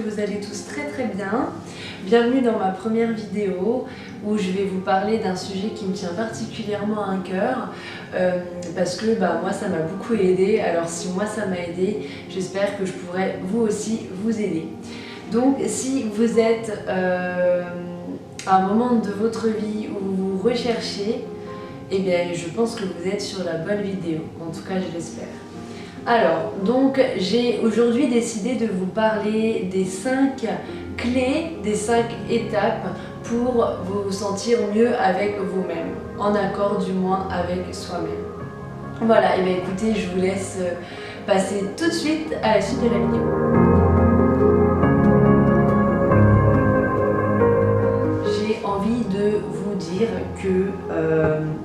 que vous allez tous très bien. Bienvenue dans ma première vidéo où je vais vous parler d'un sujet qui me tient particulièrement à cœur parce que moi ça m'a beaucoup aidé. Alors si moi ça m'a aidé, j'espère que je pourrai vous aussi vous aider. Donc si vous êtes à un moment de votre vie où vous recherchez, eh bien je pense que vous êtes sur la bonne vidéo, en tout cas je l'espère. Alors, donc j'ai aujourd'hui décidé de vous parler des 5 clés, des 5 étapes pour vous sentir mieux avec vous-même, en accord du moins avec soi-même. Voilà, et bien écoutez, je vous laisse passer tout de suite à la suite de la vidéo. J'ai envie de vous dire que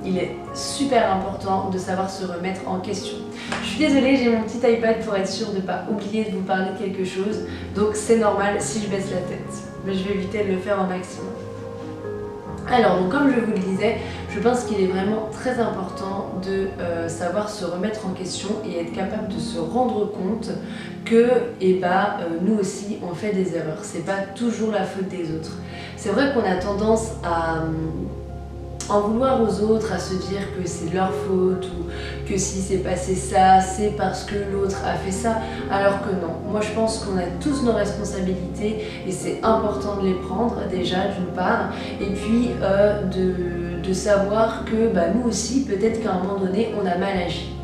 il est super important de savoir se remettre en question. Je suis désolée, j'ai mon petit iPad pour être sûre de ne pas oublier de vous parler de quelque chose, donc c'est normal si je baisse la tête, mais je vais éviter de le faire au maximum. Alors, donc, comme je vous le disais, je pense qu'il est vraiment très important de savoir se remettre en question et être capable de se rendre compte que nous aussi on fait des erreurs, c'est pas toujours la faute des autres. C'est vrai qu'on a tendance à en vouloir aux autres, à se dire que c'est leur faute ou que si c'est passé ça, c'est parce que l'autre a fait ça, alors que non. Moi je pense qu'on a tous nos responsabilités et c'est important de les prendre déjà d'une part, et puis de savoir que nous aussi, peut-être qu'à un moment donné, on a mal agi.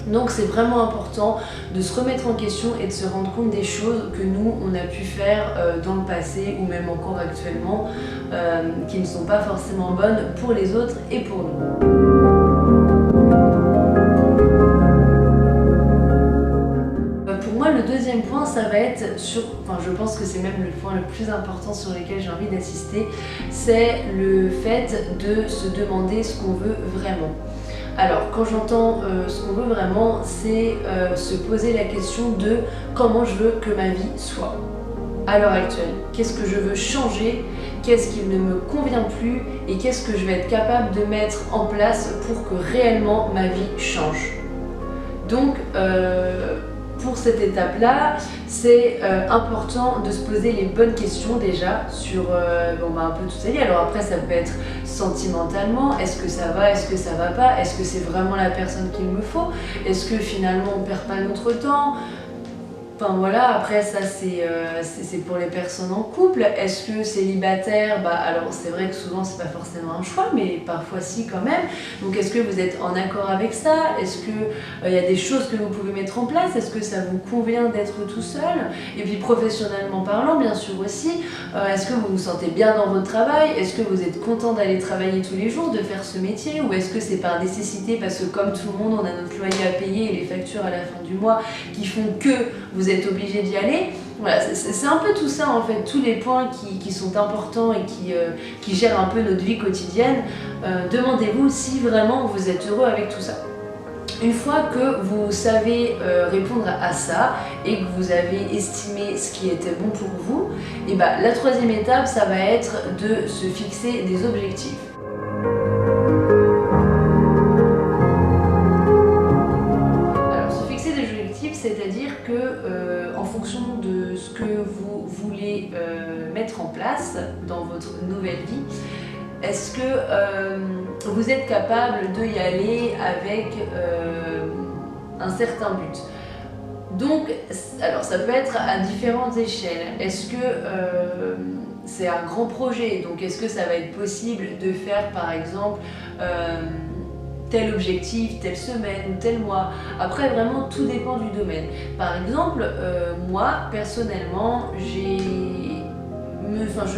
Donc c'est vraiment important de se remettre en question et de se rendre compte des choses que nous, on a pu faire dans le passé ou même encore actuellement qui ne sont pas forcément bonnes pour les autres et pour nous. Pour moi, le deuxième point, ça va être je pense que c'est même le point le plus important sur lequel j'ai envie d'insister, c'est le fait de se demander ce qu'on veut vraiment. Alors, quand j'entends ce qu'on veut vraiment, c'est se poser la question de comment je veux que ma vie soit à l'heure actuelle. Qu'est-ce que je veux changer? Qu'est-ce qui ne me convient plus? Et qu'est-ce que je vais être capable de mettre en place pour que réellement ma vie change? Donc, pour cette étape-là, c'est important de se poser les bonnes questions déjà sur un peu tout ça. Alors après, ça peut être sentimentalement, est-ce que ça va, est-ce que ça va pas, est-ce que c'est vraiment la personne qu'il me faut, est-ce que finalement on perd pas notre temps. Enfin voilà, après ça c'est pour les personnes en couple. Est-ce que célibataire, alors c'est vrai que souvent c'est pas forcément un choix, mais parfois si quand même. Donc est-ce que vous êtes en accord avec ça? Est-ce que y a des choses que vous pouvez mettre en place? Est-ce que ça vous convient d'être tout seul? Et puis professionnellement parlant, bien sûr aussi, est-ce que vous vous sentez bien dans votre travail? Est-ce que vous êtes content d'aller travailler tous les jours, de faire ce métier? Ou est-ce que c'est par nécessité parce que comme tout le monde, on a notre loyer à payer et les factures à la fin du mois qui font que vous êtes obligé d'y aller? Voilà, c'est un peu tout ça en fait, tous les points qui sont importants et qui gèrent un peu notre vie quotidienne. Demandez-vous si vraiment vous êtes heureux avec tout ça. Une fois que vous savez répondre à ça et que vous avez estimé ce qui était bon pour vous, la troisième étape, ça va être de se fixer des objectifs. C'est-à-dire que en fonction de ce que vous voulez mettre en place dans votre nouvelle vie, est-ce que vous êtes capable d'y aller avec un certain but? Donc, alors ça peut être à différentes échelles. Est-ce que c'est un grand projet? Donc est-ce que ça va être possible de faire par exemple tel objectif, telle semaine ou tel mois? Après vraiment tout dépend du domaine. Par exemple, moi personnellement, je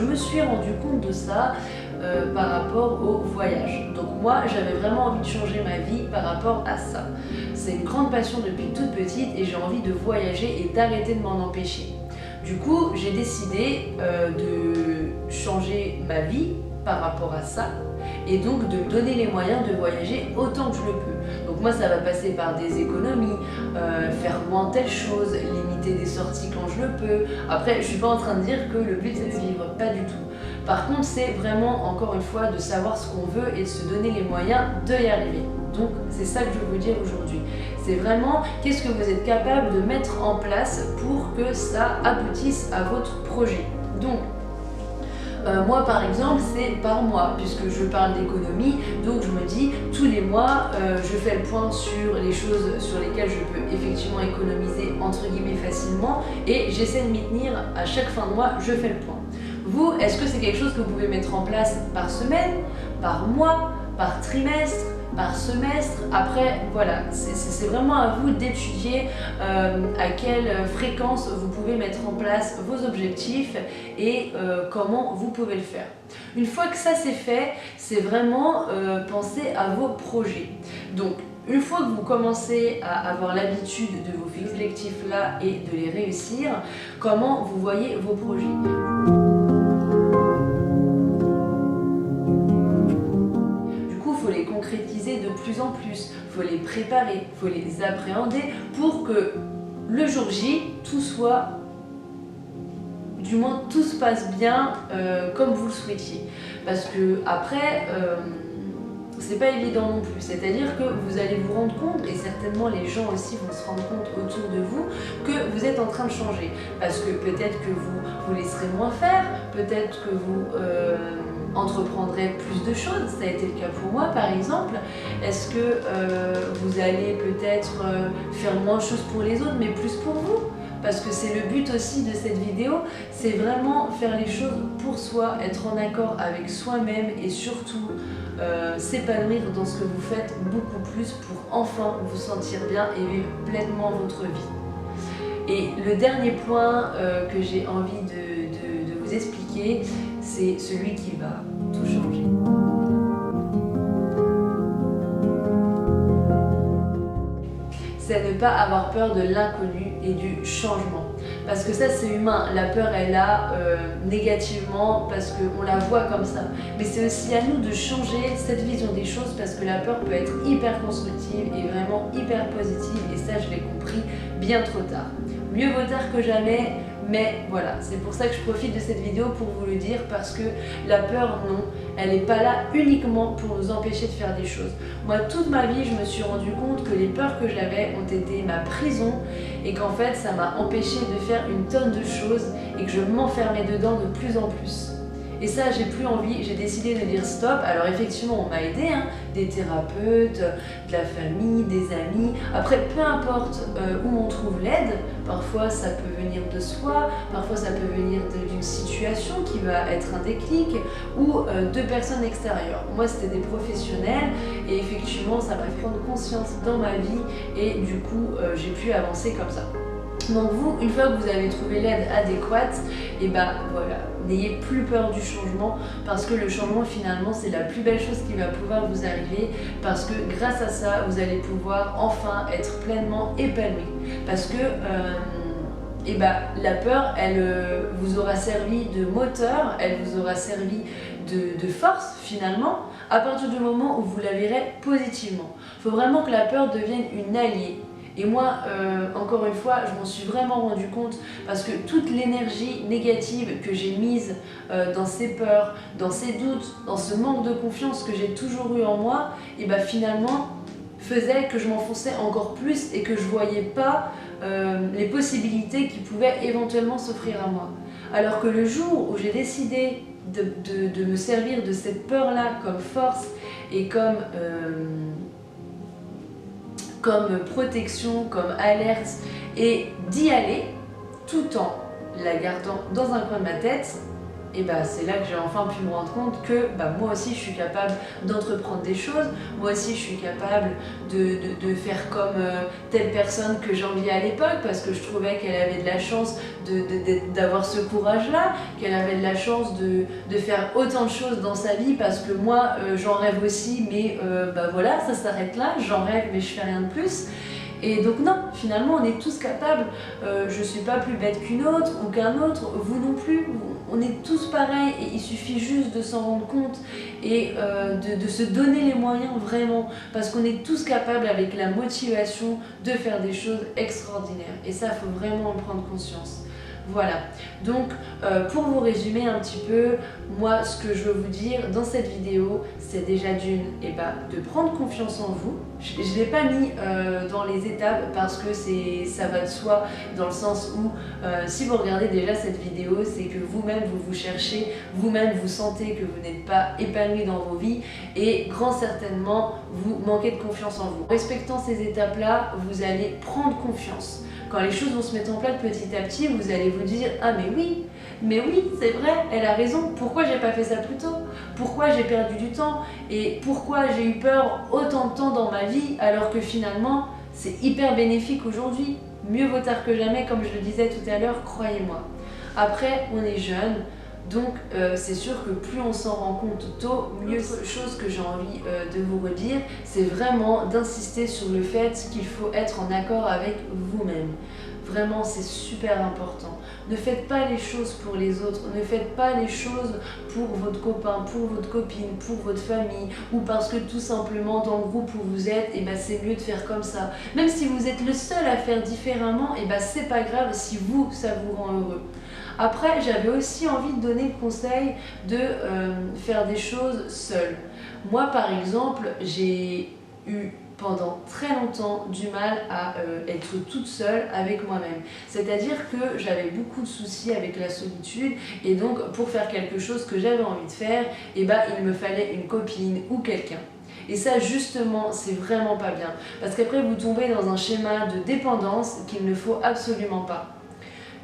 me suis rendu compte de ça par rapport au voyage. Donc moi j'avais vraiment envie de changer ma vie par rapport à ça. C'est une grande passion depuis toute petite et j'ai envie de voyager et d'arrêter de m'en empêcher. Du coup j'ai décidé de changer ma vie par rapport à ça et donc de me donner les moyens de voyager autant que je le peux. Donc moi ça va passer par des économies, faire moins telle chose, limiter des sorties quand je le peux. Après je suis pas en train de dire que le but c'est de vivre, pas du tout. Par contre, c'est vraiment, encore une fois, de savoir ce qu'on veut et de se donner les moyens de y arriver. Donc, c'est ça que je veux vous dire aujourd'hui. C'est vraiment qu'est-ce que vous êtes capable de mettre en place pour que ça aboutisse à votre projet. Donc, moi par exemple c'est par mois puisque je parle d'économie, donc je me dis tous les mois je fais le point sur les choses sur lesquelles je peux effectivement économiser entre guillemets facilement et j'essaie de m'y tenir à chaque fin de mois, je fais le point. Vous, est-ce que c'est quelque chose que vous pouvez mettre en place par semaine, par mois, par trimestre, par semestre? Après, voilà, c'est vraiment à vous d'étudier à quelle fréquence vous pouvez mettre en place vos objectifs et comment vous pouvez le faire. Une fois que ça c'est fait, c'est vraiment penser à vos projets. Donc, une fois que vous commencez à avoir l'habitude de vos objectifs là et de les réussir, comment vous voyez vos projets? Concrétiser de plus en plus, il faut les préparer, il faut les appréhender pour que le jour J, tout soit, du moins tout se passe bien comme vous le souhaitiez. Parce que après, c'est pas évident non plus, c'est-à-dire que vous allez vous rendre compte, et certainement les gens aussi vont se rendre compte autour de vous, que vous êtes en train de changer. Parce que peut-être que vous laisserez moins faire, peut-être que vous entreprendrez plus de choses, ça a été le cas pour moi par exemple. Est-ce que vous allez peut-être faire moins de choses pour les autres, mais plus pour vous? Parce que c'est le but aussi de cette vidéo, c'est vraiment faire les choses pour soi, être en accord avec soi-même et surtout s'épanouir dans ce que vous faites beaucoup plus pour enfin vous sentir bien et vivre pleinement votre vie. Et le dernier point que j'ai envie de vous expliquer, c'est celui qui va tout changer. C'est ne pas avoir peur de l'inconnu et du changement. Parce que ça c'est humain, la peur elle est là négativement parce qu'on la voit comme ça. Mais c'est aussi à nous de changer cette vision des choses parce que la peur peut être hyper constructive et vraiment hyper positive et ça je l'ai compris bien trop tard. Mieux vaut tard que jamais. Mais voilà, c'est pour ça que je profite de cette vidéo pour vous le dire parce que la peur, non, elle n'est pas là uniquement pour nous empêcher de faire des choses. Moi, toute ma vie, je me suis rendu compte que les peurs que j'avais ont été ma prison et qu'en fait, ça m'a empêché de faire une tonne de choses et que je m'enfermais dedans de plus en plus. Et ça, j'ai plus envie, j'ai décidé de dire stop. Alors effectivement, on m'a aidé, hein, des thérapeutes, de la famille, des amis. Après, peu importe où on trouve l'aide, parfois ça peut venir de soi, parfois ça peut venir d'une situation qui va être un déclic ou de personnes extérieures. Moi, c'était des professionnels et effectivement, ça m'a fait prendre conscience dans ma vie et du coup, j'ai pu avancer comme ça. Donc vous, une fois que vous avez trouvé l'aide adéquate, et ben voilà, n'ayez plus peur du changement parce que le changement finalement c'est la plus belle chose qui va pouvoir vous arriver parce que grâce à ça, vous allez pouvoir enfin être pleinement épanoui. Parce que la peur, elle vous aura servi de moteur, elle vous aura servi de force finalement à partir du moment où vous la verrez positivement. Il faut vraiment que la peur devienne une alliée. Et moi, encore une fois, je m'en suis vraiment rendu compte parce que toute l'énergie négative que j'ai mise dans ces peurs, dans ces doutes, dans ce manque de confiance que j'ai toujours eu en moi, et ben finalement faisait que je m'enfonçais encore plus et que je voyais pas les possibilités qui pouvaient éventuellement s'offrir à moi. Alors que le jour où j'ai décidé de me servir de cette peur-là comme force et comme protection, comme alerte et d'y aller tout en la gardant dans un coin de ma tête, et bah c'est là que j'ai enfin pu me rendre compte que moi aussi je suis capable d'entreprendre des choses, moi aussi je suis capable de faire comme telle personne que j'enviais à l'époque parce que je trouvais qu'elle avait de la chance d'avoir ce courage-là, qu'elle avait de la chance de faire autant de choses dans sa vie parce que moi j'en rêve aussi mais voilà, ça s'arrête là, j'en rêve mais je fais rien de plus. Et donc non, finalement on est tous capables, je suis pas plus bête qu'une autre ou qu'un autre, vous non plus, on est tous pareils et il suffit juste de s'en rendre compte et de se donner les moyens vraiment parce qu'on est tous capables avec la motivation de faire des choses extraordinaires et ça il faut vraiment en prendre conscience. Voilà, donc pour vous résumer un petit peu, moi ce que je veux vous dire dans cette vidéo, c'est déjà de prendre confiance en vous. Je ne l'ai pas mis dans les étapes parce que ça va de soi, dans le sens où si vous regardez déjà cette vidéo, c'est que vous-même vous cherchez, vous-même vous sentez que vous n'êtes pas épanoui dans vos vies et grand certainement vous manquez de confiance en vous. En respectant ces étapes-là, vous allez prendre confiance. Quand les choses vont se mettre en place petit à petit, vous allez vous dire « Ah mais oui, c'est vrai, elle a raison, pourquoi j'ai pas fait ça plus tôt? Pourquoi j'ai perdu du temps? Et pourquoi j'ai eu peur autant de temps dans ma vie alors que finalement, c'est hyper bénéfique aujourd'hui. Mieux vaut tard que jamais, comme je le disais tout à l'heure, croyez-moi. » Après, on est jeune, donc c'est sûr que plus on s'en rend compte tôt, mieux. Autre chose que j'ai envie de vous redire, c'est vraiment d'insister sur le fait qu'il faut être en accord avec vous-même. Vraiment, c'est super important. Ne faites pas les choses pour les autres, ne faites pas les choses pour votre copain, pour votre copine, pour votre famille, ou parce que tout simplement dans le groupe où vous êtes, et c'est mieux de faire comme ça. Même si vous êtes le seul à faire différemment, c'est pas grave si vous, ça vous rend heureux. Après, j'avais aussi envie de donner le conseil de faire des choses seule. Moi, par exemple, j'ai eu pendant très longtemps du mal à être toute seule avec moi-même. C'est-à-dire que j'avais beaucoup de soucis avec la solitude et donc pour faire quelque chose que j'avais envie de faire, il me fallait une copine ou quelqu'un. Et ça justement, c'est vraiment pas bien. Parce qu'après vous tombez dans un schéma de dépendance qu'il ne faut absolument pas.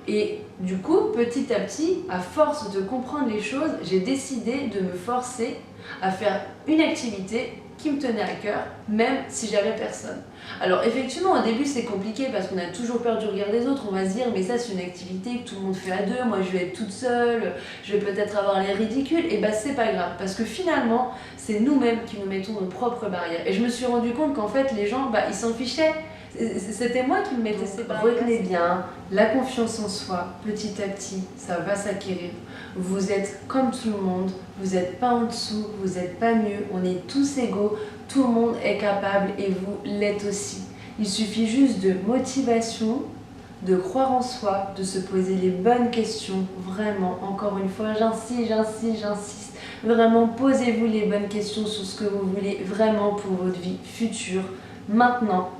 Et du coup, petit à petit, à force de comprendre les choses, j'ai décidé de me forcer à faire une activité qui me tenait à cœur, même si j'avais personne. Alors effectivement, au début c'est compliqué parce qu'on a toujours peur du regard des autres, on va se dire mais ça c'est une activité que tout le monde fait à deux, moi je vais être toute seule, je vais peut-être avoir l'air ridicule, et c'est pas grave, parce que finalement c'est nous-mêmes qui nous mettons nos propres barrières. Et je me suis rendu compte qu'en fait les gens, ils s'en fichaient. C'était moi qui me mettais ces barrières. Retenez bien, la confiance en soi, petit à petit, ça va s'acquérir. Vous êtes comme tout le monde, vous n'êtes pas en dessous, vous n'êtes pas mieux, on est tous égaux, tout le monde est capable et vous l'êtes aussi. Il suffit juste de motivation, de croire en soi, de se poser les bonnes questions, vraiment, encore une fois, j'insiste. Vraiment, posez-vous les bonnes questions sur ce que vous voulez vraiment pour votre vie future, maintenant.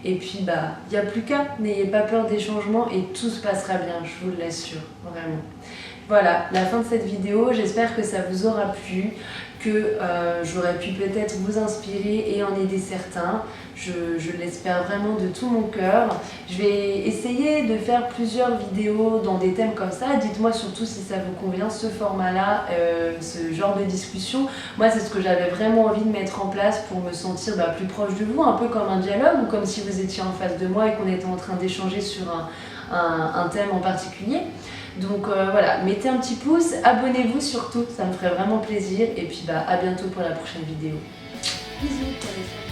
Et puis il n'y a plus qu'à, n'ayez pas peur des changements et tout se passera bien, je vous l'assure, vraiment. Voilà, la fin de cette vidéo, j'espère que ça vous aura plu, que j'aurais pu peut-être vous inspirer et en aider certains. Je l'espère vraiment de tout mon cœur. Je vais essayer de faire plusieurs vidéos dans des thèmes comme ça. Dites-moi surtout si ça vous convient, ce format-là, ce genre de discussion. Moi, c'est ce que j'avais vraiment envie de mettre en place pour me sentir plus proche de vous, un peu comme un dialogue ou comme si vous étiez en face de moi et qu'on était en train d'échanger sur un thème en particulier. Donc voilà, mettez un petit pouce, abonnez-vous surtout, ça me ferait vraiment plaisir. Et puis à bientôt pour la prochaine vidéo. Bisous,